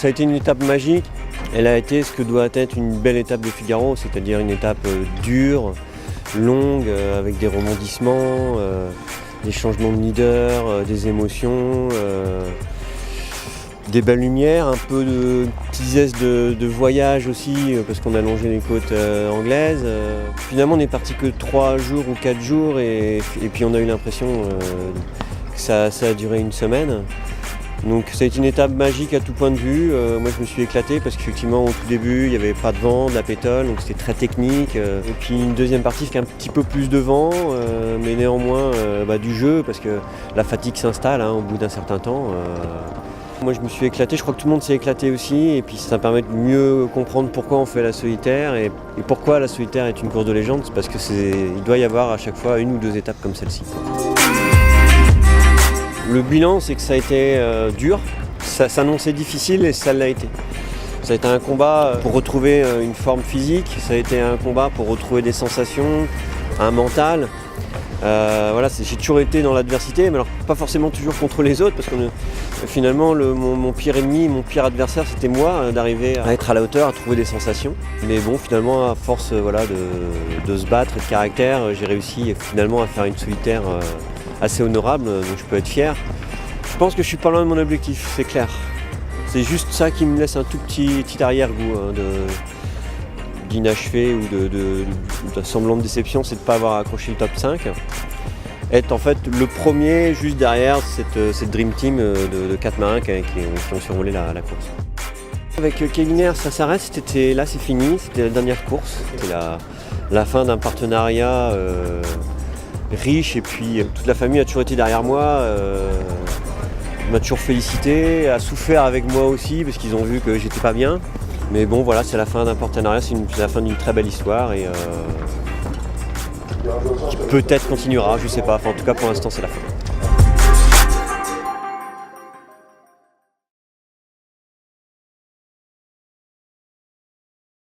Ça a été une étape magique. Elle a été ce que doit être une belle étape de Figaro, c'est-à-dire une étape dure, longue, avec des rebondissements, des changements de leader, des émotions, des belles lumières, un peu de petits zestes de voyage aussi, parce qu'on a longé les côtes anglaises. Finalement, on n'est parti que 3 jours ou 4 jours et puis on a eu l'impression que ça a duré une semaine. Donc ça a été une étape magique à tout point de vue. Moi je me suis éclaté parce qu'effectivement au tout début il n'y avait pas de vent, de la pétole, donc c'était très technique. Et puis une deuxième partie avec un petit peu plus de vent, mais néanmoins du jeu parce que la fatigue s'installe au bout d'un certain temps. Moi je me suis éclaté, je crois que tout le monde s'est éclaté aussi et puis ça permet de mieux comprendre pourquoi on fait la solitaire et pourquoi la solitaire est une course de légende, c'est parce il doit y avoir à chaque fois 1 ou 2 étapes comme celle-ci. Le bilan, c'est que ça a été dur, ça s'annonçait difficile et ça l'a été. Ça a été un combat pour retrouver une forme physique, ça a été un combat pour retrouver des sensations, un mental. J'ai toujours été dans l'adversité, mais alors pas forcément toujours contre les autres, parce que finalement mon pire ennemi, mon pire adversaire, c'était moi, d'arriver à être à la hauteur, à trouver des sensations. Mais bon, finalement, à force de se battre et de caractère, j'ai réussi finalement à faire une solitaire assez honorable, donc je peux être fier. Je pense que je suis pas loin de mon objectif, c'est clair. C'est juste ça qui me laisse un tout petit arrière-goût d'inachevé ou de semblant de déception, c'est de ne pas avoir accroché le top 5. Être en fait le premier juste derrière cette Dream Team de 4 marins qui ont survolé la course. Avec Kevin ça s'arrête, là c'est fini, c'était la dernière course, c'était la fin d'un partenariat riche et puis toute la famille a toujours été derrière moi, m'a toujours félicité, a souffert avec moi aussi parce qu'ils ont vu que j'étais pas bien. Mais bon voilà, c'est la fin d'un partenariat, c'est la fin d'une très belle histoire et qui peut-être continuera, je sais pas, en tout cas pour l'instant c'est la fin.